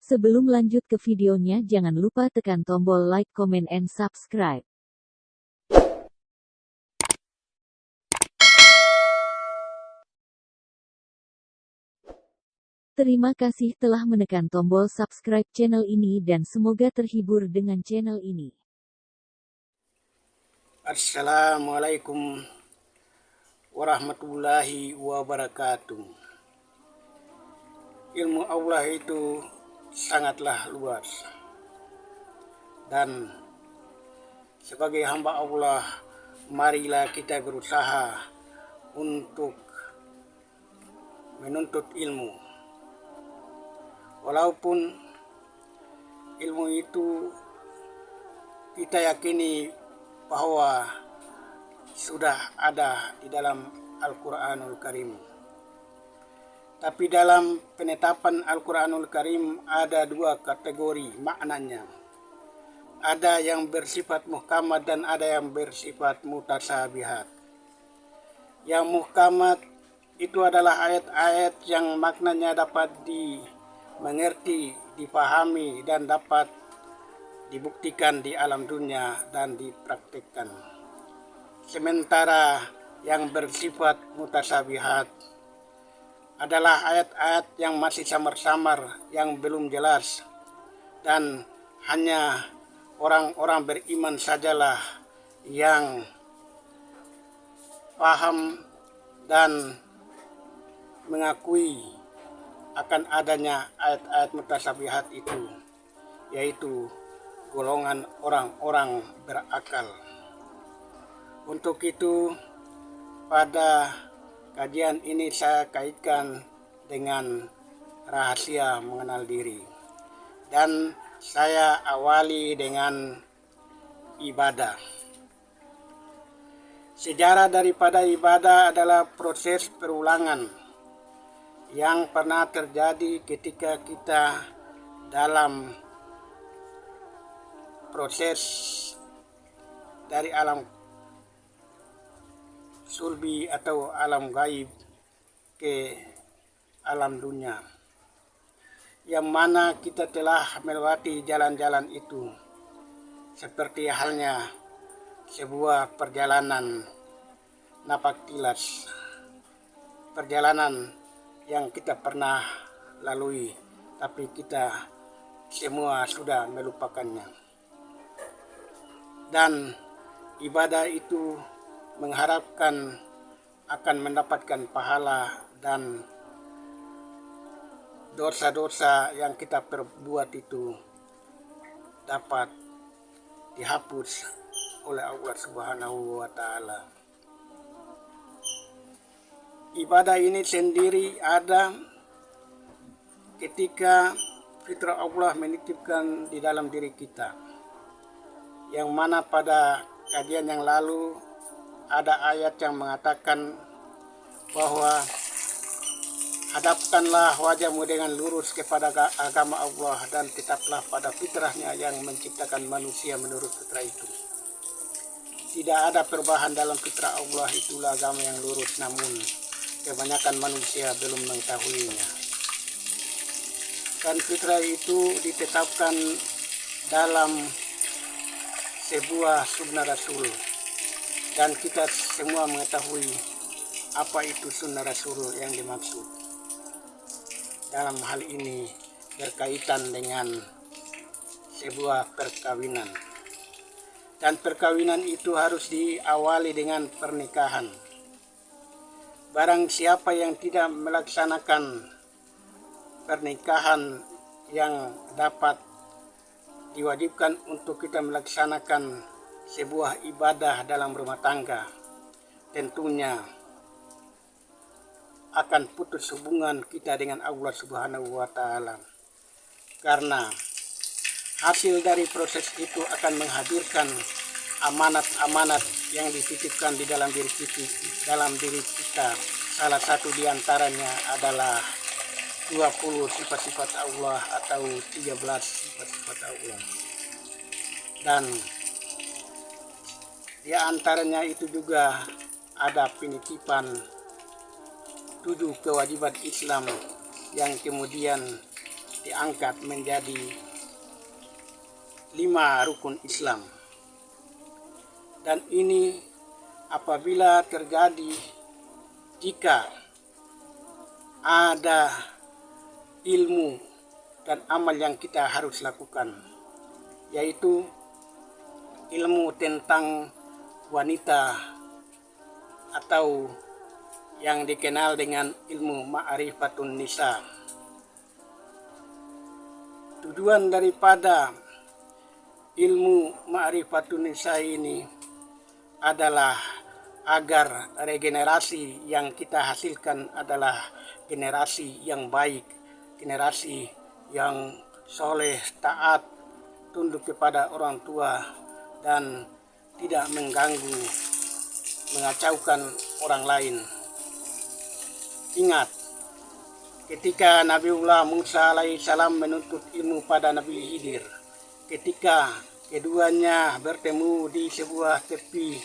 Sebelum lanjut ke videonya, jangan lupa tekan tombol like, comment, and subscribe. Terima kasih telah menekan tombol subscribe channel ini dan semoga terhibur dengan channel ini. Assalamualaikum warahmatullahi wabarakatuh. Ilmu Allah itu sangatlah luas, dan sebagai hamba Allah, marilah kita berusaha untuk menuntut ilmu. Walaupun ilmu itu kita yakini bahwa sudah ada di dalam Al-Quranul Karim. Tapi dalam penetapan Al-Quranul Karim ada dua kategori maknanya. Ada yang bersifat muhkamat dan ada yang bersifat mutasyabihat. Yang muhkamat itu adalah ayat-ayat yang maknanya dapat dimengerti, dipahami, dan dapat dibuktikan di alam dunia dan dipraktikkan. Sementara yang bersifat mutasyabihat adalah ayat-ayat yang masih samar-samar, yang belum jelas, dan hanya orang-orang beriman sajalah yang paham dan mengakui akan adanya ayat-ayat mutasyabihat itu, yaitu golongan orang-orang berakal. Untuk itu, pada kajian ini saya kaitkan dengan rahasia mengenal diri, dan saya awali dengan ibadah. Sejarah daripada ibadah adalah proses perulangan yang pernah terjadi ketika kita dalam proses dari alam sulbi atau alam gaib ke alam dunia, yang mana kita telah melewati jalan-jalan itu, seperti halnya sebuah perjalanan napak tilas, perjalanan yang kita pernah lalui, tapi kita semua sudah melupakannya. Dan ibadah itu mengharapkan akan mendapatkan pahala, dan dosa-dosa yang kita perbuat itu dapat dihapus oleh Allah Subhanahu wa Ta'ala. Ibadah ini sendiri ada ketika fitrah Allah menitipkan di dalam diri kita, yang mana pada kajian yang lalu ada ayat yang mengatakan bahwa hadapkanlah wajahmu dengan lurus kepada agama Allah dan tetaplah pada fitrahnya yang menciptakan manusia menurut fitrah itu. Tidak ada perubahan dalam fitrah Allah, itulah agama yang lurus, namun kebanyakan manusia belum mengetahuinya. Dan fitrah itu ditetapkan dalam sebuah sunnah Rasul, dan kita semua mengetahui apa itu sunnah Rasul yang dimaksud. Dalam hal ini berkaitan dengan sebuah perkawinan, dan perkawinan itu harus diawali dengan pernikahan. Barang siapa yang tidak melaksanakan pernikahan yang dapat diwajibkan untuk kita melaksanakan sebuah ibadah dalam rumah tangga, tentunya akan putus hubungan kita dengan Allah Subhanahu wa Ta'ala. Karena hasil dari proses itu akan menghadirkan amanat-amanat yang dititipkan di dalam diri kita. Salah satu diantaranya adalah 20 sifat-sifat Allah atau 13 sifat-sifat Allah. Dan di antaranya itu juga ada penitipan 7 kewajiban Islam yang kemudian diangkat menjadi 5 rukun Islam. Dan ini apabila terjadi jika ada ilmu dan amal yang kita harus lakukan, yaitu ilmu tentang wanita atau yang dikenal dengan ilmu ma'rifatun nisa. Tujuan daripada ilmu ma'rifatun nisa ini adalah agar regenerasi yang kita hasilkan adalah generasi yang baik, generasi yang soleh, taat, tunduk kepada orang tua, dan tidak mengganggu, mengacaukan orang lain. Ingat, ketika Nabiullah Musa alaihissalam menuntut ilmu pada Nabi Khidir, ketika keduanya bertemu di sebuah tepi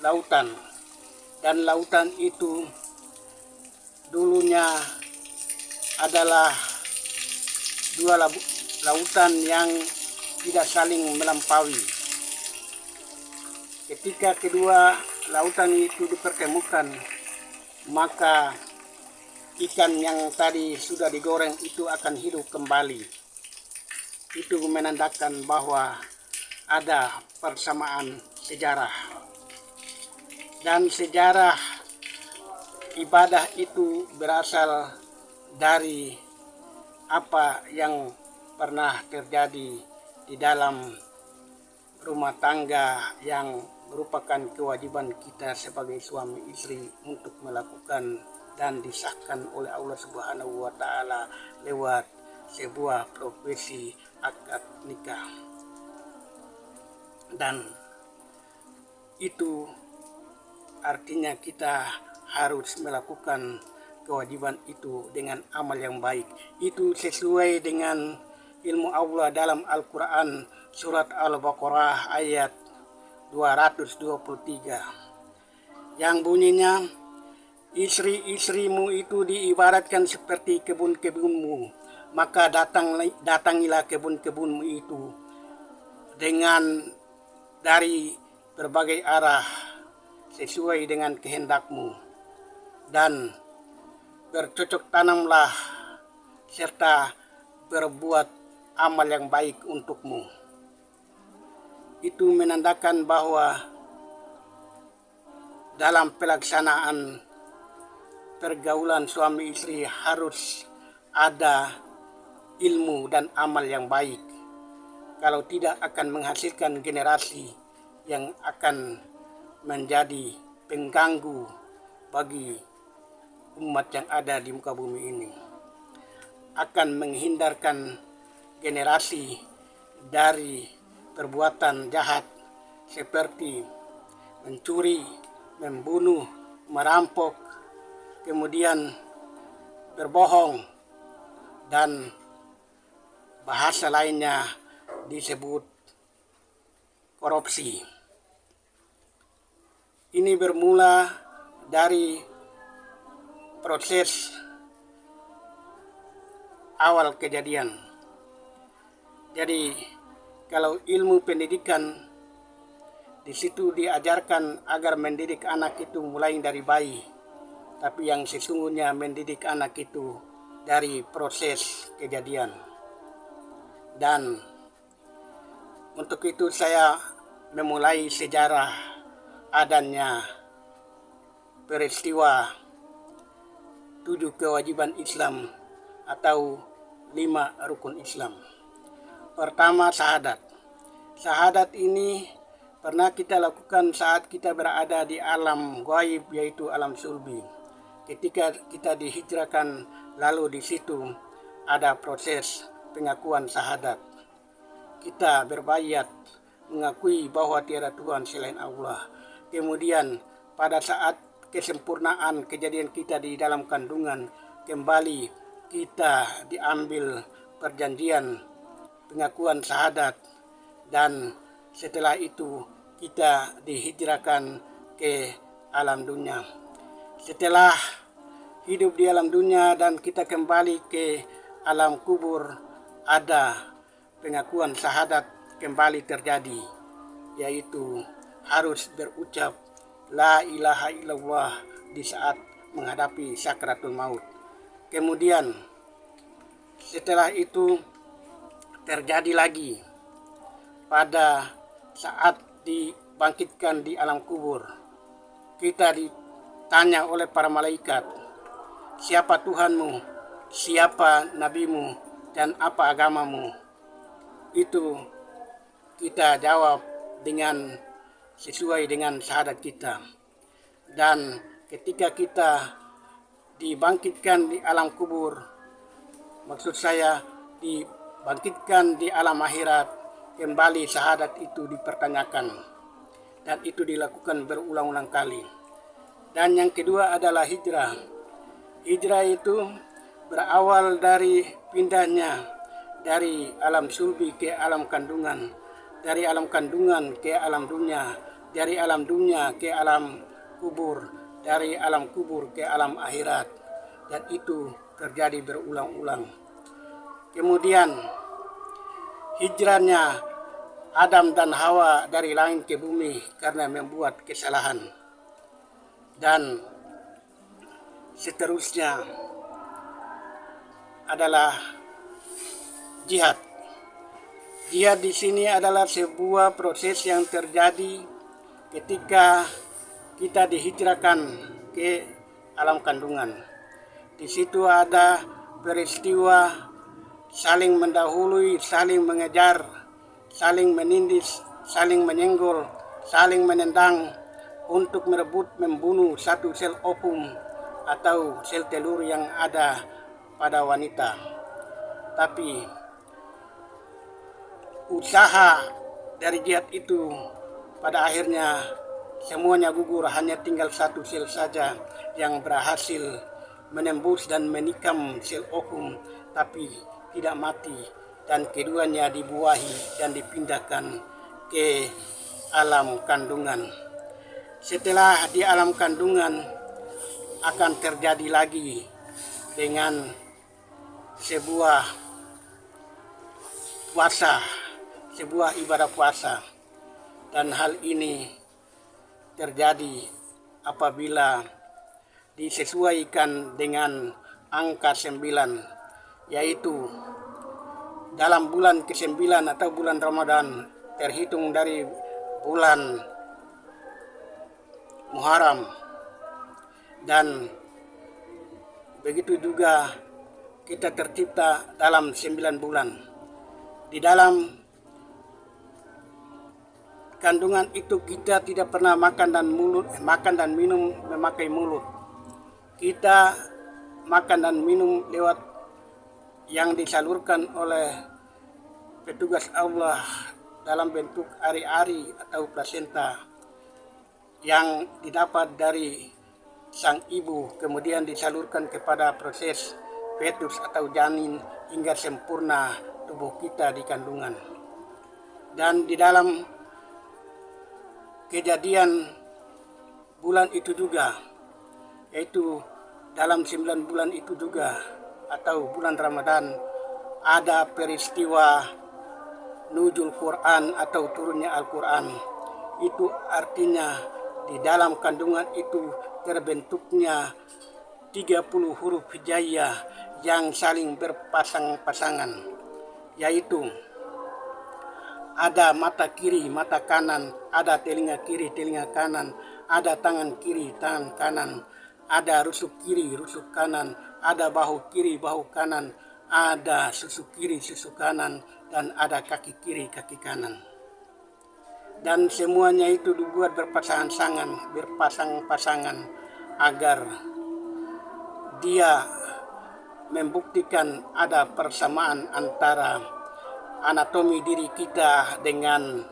lautan, dan lautan itu dulunya adalah dua lautan yang tidak saling melampaui. Ketika kedua lautan itu dipertemukan, maka ikan yang tadi sudah digoreng itu akan hidup kembali. Itu menandakan bahwa ada persamaan sejarah. Dan sejarah ibadah itu berasal dari apa yang pernah terjadi di dalam rumah tangga yang merupakan kewajiban kita sebagai suami istri untuk melakukan dan disahkan oleh Allah Subhanahu wa Ta'ala lewat sebuah profesi akad nikah. Dan itu artinya kita harus melakukan kewajiban itu dengan amal yang baik. Itu sesuai dengan ilmu Allah dalam Al-Quran surat Al-Baqarah ayat 223 yang bunyinya, istri-istrimu itu diibaratkan seperti kebun-kebunmu, maka datangilah kebun-kebunmu itu dengan dari berbagai arah sesuai dengan kehendakmu, dan bercocok tanamlah serta berbuat amal yang baik untukmu. Itu menandakan bahwa dalam pelaksanaan pergaulan suami istri harus ada ilmu dan amal yang baik. Kalau tidak akan menghasilkan generasi yang akan menjadi pengganggu bagi umat yang ada di muka bumi ini. Akan menghindarkan generasi dari perbuatan jahat seperti mencuri, membunuh, merampok, kemudian berbohong, dan bahasa lainnya disebut korupsi. Ini bermula dari proses awal kejadian. Jadi kalau ilmu pendidikan di situ diajarkan agar mendidik anak itu mulai dari bayi, tapi yang sesungguhnya mendidik anak itu dari proses kejadian. Dan untuk itu saya memulai sejarah adanya peristiwa 7 kewajiban Islam atau 5 rukun Islam. Pertama, syahadat. Syahadat ini pernah kita lakukan saat kita berada di alam gaib, yaitu alam sulbi. Ketika kita dihijrahkan, lalu di situ ada proses pengakuan syahadat. Kita berbayat mengakui bahwa tiada Tuhan selain Allah. Kemudian pada saat kesempurnaan kejadian kita di dalam kandungan, kembali kita diambil perjanjian pengakuan syahadat, dan setelah itu kita dihijrahkan ke alam dunia. Setelah hidup di alam dunia dan kita kembali ke alam kubur ada pengakuan syahadat kembali terjadi, yaitu harus berucap la ilaha illallah di saat menghadapi sakratul maut. Kemudian setelah itu terjadi lagi pada saat dibangkitkan di alam kubur, kita ditanya oleh para malaikat, siapa Tuhanmu, siapa nabimu, dan apa agamamu. Itu kita jawab dengan sesuai dengan syahadat kita. Dan ketika kita dibangkitkan di alam kubur, maksud saya dibangkitkan di alam akhirat, kembali syahadat itu dipertanyakan, dan itu dilakukan berulang-ulang kali. Dan yang kedua adalah hijrah. Hijrah itu berawal dari pindahnya dari alam sulbi ke alam kandungan, dari alam kandungan ke alam dunia, dari alam dunia ke alam kubur, dari alam kubur ke alam akhirat, dan itu terjadi berulang-ulang. Kemudian hijrahnya Adam dan Hawa dari langit ke bumi karena membuat kesalahan, dan seterusnya adalah jihad. Jihad di sini adalah sebuah proses yang terjadi ketika kita dihijrahkan ke alam kandungan. Di situ ada peristiwa saling mendahului, saling mengejar, saling menindis, saling menyenggol, saling menendang untuk merebut membunuh satu sel ovum atau sel telur yang ada pada wanita. Tapi usaha dari jihad itu pada akhirnya semuanya gugur, hanya tinggal satu sel saja yang berhasil menembus dan menikam sel ovum tapi tidak mati, dan keduanya dibuahi dan dipindahkan ke alam kandungan. Setelah di alam kandungan akan terjadi lagi dengan sebuah puasa, sebuah ibadah puasa, dan hal ini terjadi apabila disesuaikan dengan angka 9, yaitu dalam bulan ke-9 atau bulan Ramadan, terhitung dari bulan Muharram, dan begitu juga kita tercipta dalam 9 bulan. Di dalam kandungan itu kita tidak pernah makan dan minum memakai mulut. Kita makan dan minum lewat yang disalurkan oleh petugas Allah dalam bentuk ari-ari atau plasenta yang didapat dari sang ibu, kemudian disalurkan kepada proses fetus atau janin hingga sempurna tubuh kita di kandungan. Dan di dalam kejadian bulan itu juga, yaitu dalam 9 bulan itu juga atau bulan Ramadan, ada peristiwa nuzul Quran atau turunnya Al-Quran. Itu artinya di dalam kandungan itu terbentuknya 30 huruf hijaiyah yang saling berpasang-pasangan, yaitu ada mata kiri, mata kanan, ada telinga kiri, telinga kanan, ada tangan kiri, tangan kanan, ada rusuk kiri, rusuk kanan, ada bahu kiri, bahu kanan, ada susu kiri, susu kanan, dan ada kaki kiri, kaki kanan. Dan semuanya itu dibuat berpasang-pasangan agar dia membuktikan ada persamaan antara anatomi diri kita dengan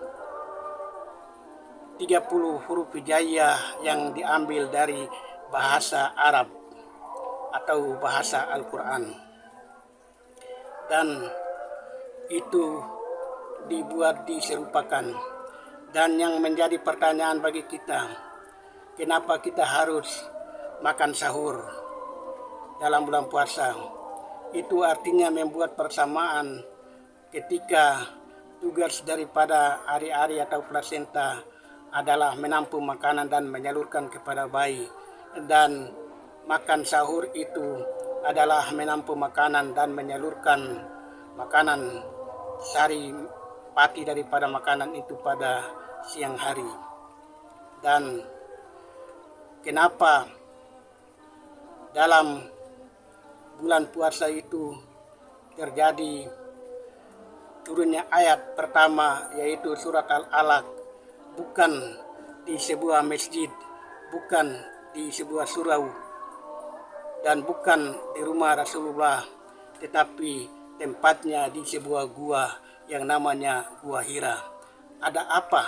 30 huruf hijaiyah yang diambil dari bahasa Arab atau bahasa Al-Quran. Dan itu dibuat diserupakan. Dan yang menjadi pertanyaan bagi kita, kenapa kita harus makan sahur dalam bulan puasa? Itu artinya membuat persamaan ketika tugas daripada ari-ari atau plasenta adalah menampung makanan dan menyalurkan kepada bayi, dan makan sahur itu adalah menampung makanan dan menyalurkan makanan sari pati daripada makanan itu pada siang hari. Dan kenapa dalam bulan puasa itu terjadi turunnya ayat pertama, yaitu surat Al-Alaq, bukan di sebuah masjid, bukan di sebuah surau, dan bukan di rumah Rasulullah, tetapi tempatnya di sebuah gua yang namanya Gua Hira. Ada apa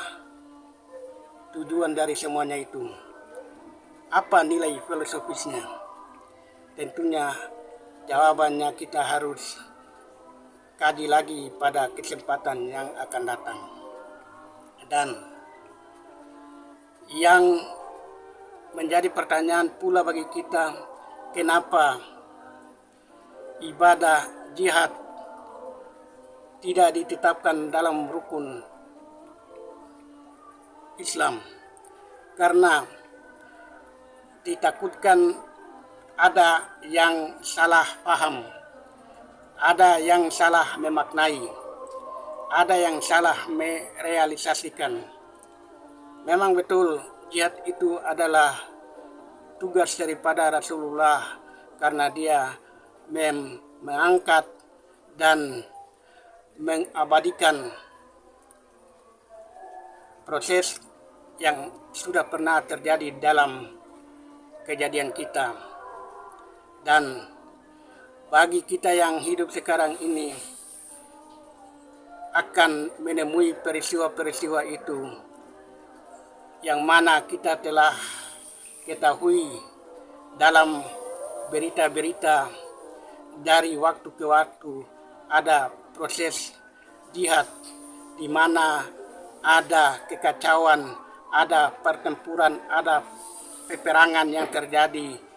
tujuan dari semuanya itu? Apa nilai filosofisnya? Tentunya jawabannya kita harus kaji lagi pada kesempatan yang akan datang. Dan yang menjadi pertanyaan pula bagi kita, kenapa ibadah jihad tidak ditetapkan dalam rukun Islam? Karena ditakutkan ada yang salah paham, ada yang salah memaknai, ada yang salah merealisasikan. Memang betul jihad itu adalah tugas daripada Rasulullah, karena dia mengangkat dan mengabadikan proses yang sudah pernah terjadi dalam kejadian kita. Dan bagi kita yang hidup sekarang ini akan menemui peristiwa-peristiwa itu yang mana kita telah ketahui dalam berita-berita dari waktu ke waktu. Ada proses jihad di mana ada kekacauan, ada pertempuran, ada peperangan yang terjadi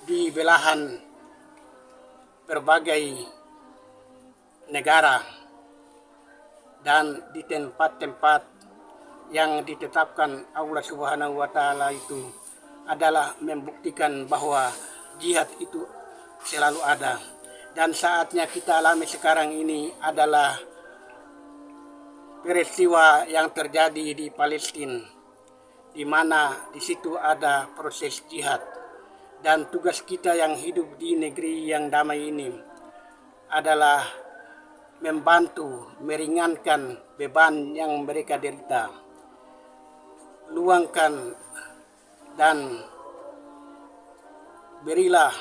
di belahan berbagai negara dan di tempat-tempat yang ditetapkan Allah Subhanahu wa Ta'ala. Itu adalah membuktikan bahwa jihad itu selalu ada. Dan saatnya kita alami sekarang ini adalah peristiwa yang terjadi di Palestina, di mana di situ ada proses jihad. Dan tugas kita yang hidup di negeri yang damai ini adalah membantu meringankan beban yang mereka derita. Luangkan dan berilah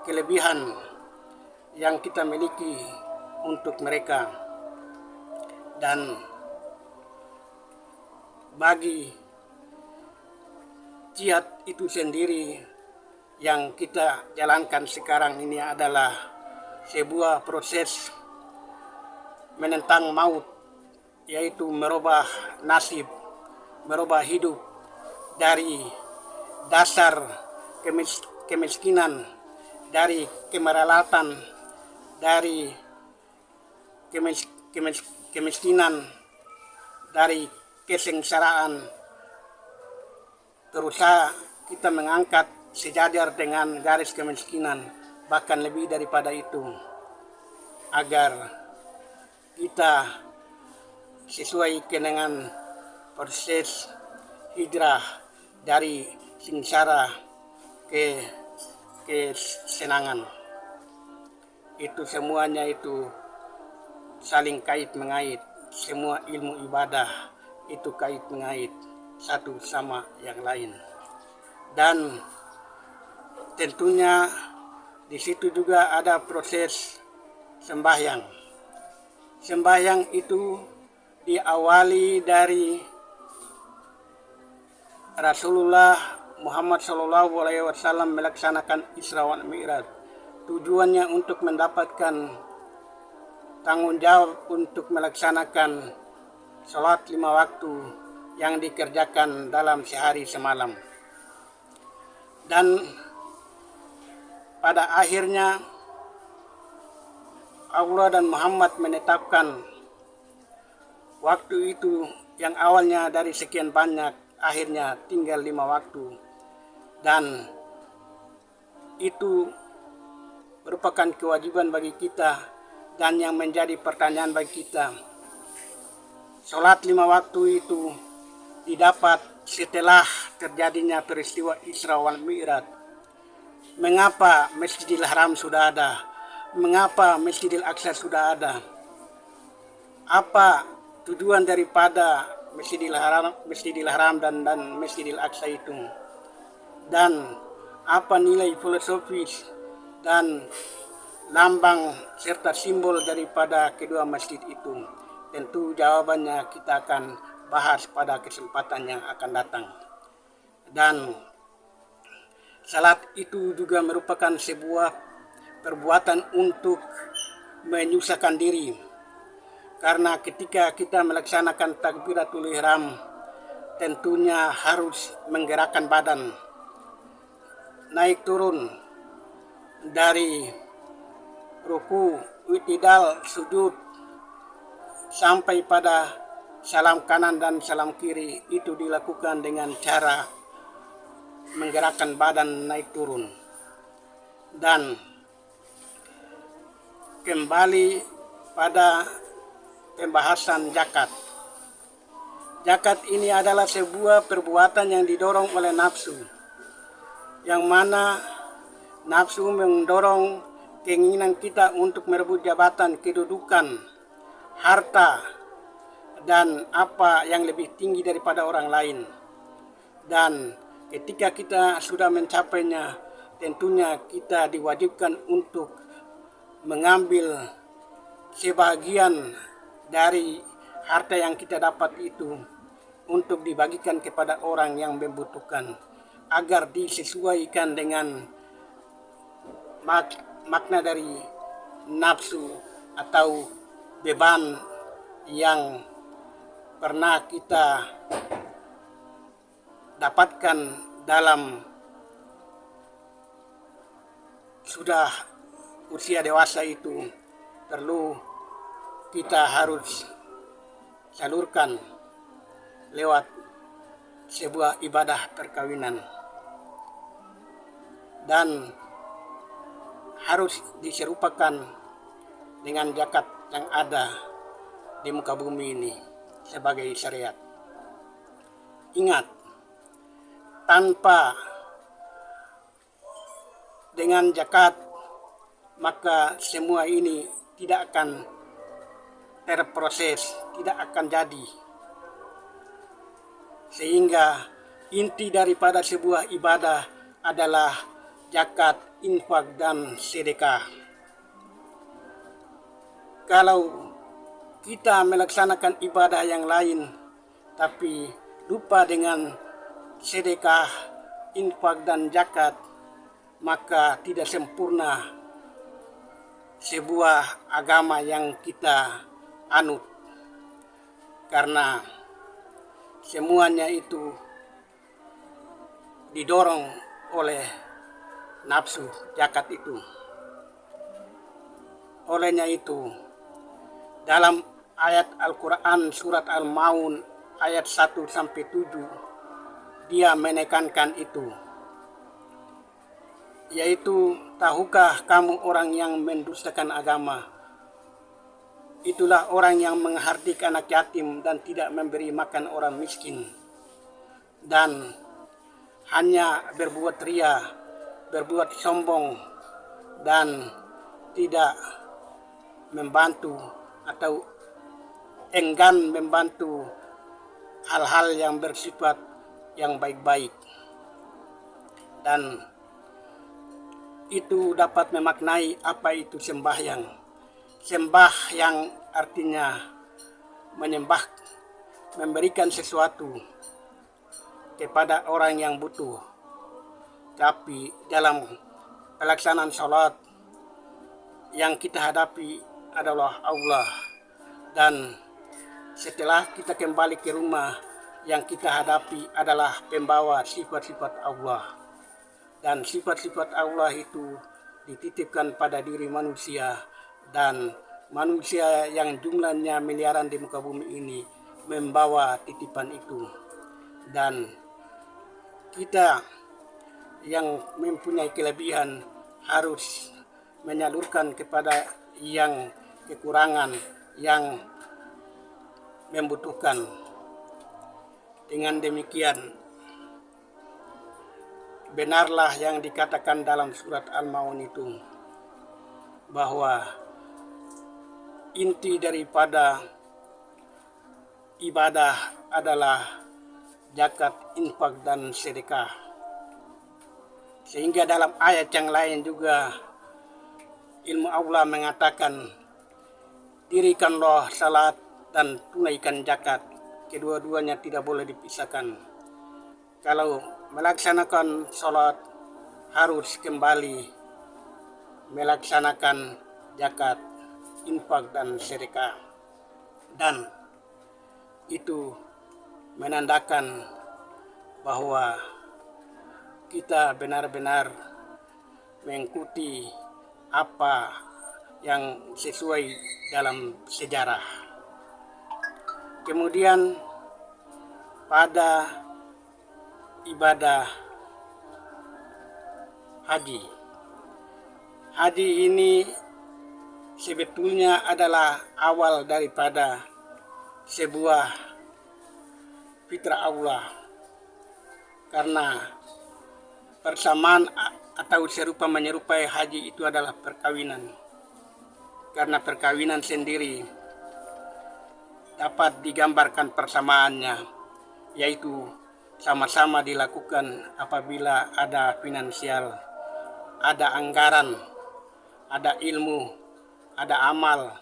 kelebihan yang kita miliki untuk mereka. Dan bagi jihad itu sendiri yang kita jalankan sekarang ini adalah sebuah proses menentang maut, yaitu merubah nasib, merubah hidup dari dasar kemiskinan, dari kemeralatan, dari kemiskinan, dari kesengsaraan. Berusaha kita mengangkat sejajar dengan garis kemiskinan, bahkan lebih daripada itu, agar kita sesuai dengan proses hijrah dari sengsara ke kesenangan. Itu semuanya itu saling kait mengait. Semua ilmu ibadah itu kait mengait satu sama yang lain. Dan tentunya di situ juga ada proses sembahyang. Sembahyang itu diawali dari Rasulullah Muhammad SAW melaksanakan Isra wal Mi'raj. Tujuannya untuk mendapatkan tanggung jawab untuk melaksanakan sholat 5 waktu yang dikerjakan dalam sehari semalam. Dan pada akhirnya Allah dan Muhammad menetapkan waktu itu yang awalnya dari sekian banyak, akhirnya tinggal 5 waktu. Dan itu merupakan kewajiban bagi kita dan yang menjadi pertanyaan bagi kita. Sholat 5 waktu itu didapat setelah terjadinya peristiwa Isra wal Mi'raj. Mengapa Masjidil Haram sudah ada? Mengapa Masjidil Aqsa sudah ada? Apa tujuan daripada Masjidil Haram dan Masjidil Aqsa itu? Dan apa nilai filosofis dan lambang serta simbol daripada kedua masjid itu? Tentu jawabannya kita akan bahas pada kesempatan yang akan datang. Dan salat itu juga merupakan sebuah perbuatan untuk menyusahkan diri. Karena ketika kita melaksanakan takbiratul ihram, tentunya harus menggerakkan badan, naik turun dari ruku, i'tidal, sujud, sampai pada salam kanan dan salam kiri. Itu dilakukan dengan cara menggerakkan badan naik turun. Dan kembali pada pembahasan zakat. Zakat ini adalah sebuah perbuatan yang didorong oleh nafsu, yang mana nafsu mendorong keinginan kita untuk merebut jabatan, kedudukan, harta, dan apa yang lebih tinggi daripada orang lain. Dan ketika kita sudah mencapainya, tentunya kita diwajibkan untuk mengambil sebagian dari harta yang kita dapat itu untuk dibagikan kepada orang yang membutuhkan, agar disesuaikan dengan makna dari nafsu atau beban yang pernah kita dapatkan dalam sudah usia dewasa itu. Perlu kita harus salurkan lewat sebuah ibadah perkawinan, dan harus diserupakan dengan zakat yang ada di muka bumi ini sebagai syariat. Ingat, tanpa dengan zakat maka semua ini tidak akan terproses, tidak akan jadi. Sehingga inti daripada sebuah ibadah adalah zakat, infak, dan sedekah. Kalau kita melaksanakan ibadah yang lain tapi lupa dengan sedekah, infak, dan zakat, maka tidak sempurna sebuah agama yang kita anut. Karena semuanya itu didorong oleh nafsu zakat itu. Olehnya itu, dalam ayat Al-Quran surat Al-Maun ayat 1-7, dia menekankan itu, yaitu, tahukah kamu orang yang mendustakan agama? Itulah orang yang menghardik anak yatim dan tidak memberi makan orang miskin, dan hanya berbuat ria, berbuat sombong, dan tidak membantu atau enggan membantu hal-hal yang bersifat yang baik-baik. Dan itu dapat memaknai apa itu sembahyang. Sembahyang artinya menyembah, memberikan sesuatu kepada orang yang butuh. Tapi dalam pelaksanaan sholat yang kita hadapi adalah Allah. Dan setelah kita kembali ke rumah, yang kita hadapi adalah pembawa sifat-sifat Allah. Dan sifat-sifat Allah itu dititipkan pada diri manusia dan manusia yang jumlahnya miliaran di muka bumi ini membawa titipan itu. Dan kita yang mempunyai kelebihan harus menyalurkan kepada yang kekurangan, yang membutuhkan. Dengan demikian, benarlah yang dikatakan dalam surat Al-Maun itu, bahwa inti daripada ibadah adalah zakat, infak, dan sedekah. Sehingga dalam ayat yang lain juga ilmu Allah mengatakan, dirikanlah salat dan tunaikan zakat. Kedua-duanya tidak boleh dipisahkan. Kalau melaksanakan salat harus kembali melaksanakan zakat, infak, dan sedekah. Dan itu menandakan bahwa kita benar-benar mengikuti apa yang sesuai dalam sejarah. Kemudian pada ibadah haji. Haji ini sebetulnya adalah awal daripada sebuah fitrah Allah, karena persamaan atau serupa menyerupai haji itu adalah perkawinan. Karena perkawinan sendiri dapat digambarkan persamaannya, yaitu sama-sama dilakukan apabila ada finansial, ada anggaran, ada ilmu, ada amal,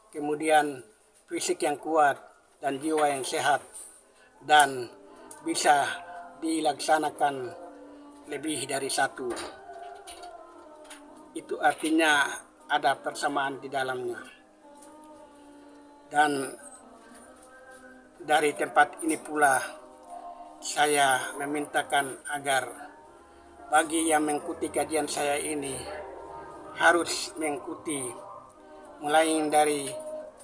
kemudian fisik yang kuat dan jiwa yang sehat, dan bisa dilaksanakan lebih dari satu. Itu artinya ada persamaan di dalamnya. Dan dari tempat ini pula saya memintakan agar bagi yang mengikuti kajian saya ini harus mengikuti mulai dari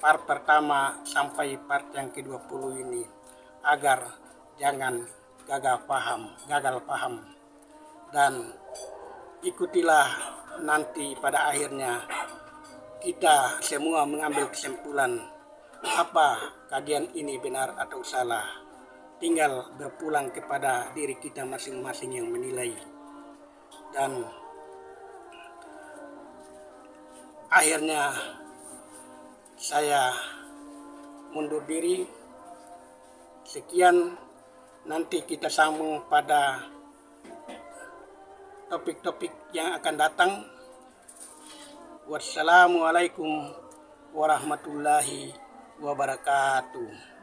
part pertama sampai part yang ke-20 ini, agar jangan gagal paham, dan ikutilah nanti pada akhirnya kita semua mengambil kesimpulan apa kajian ini benar atau salah. Tinggal berpulang kepada diri kita masing-masing yang menilai. Dan akhirnya saya mundur diri. Sekian, nanti kita sambung pada topik-topik yang akan datang. Wassalamualaikum warahmatullahi wabarakatuh.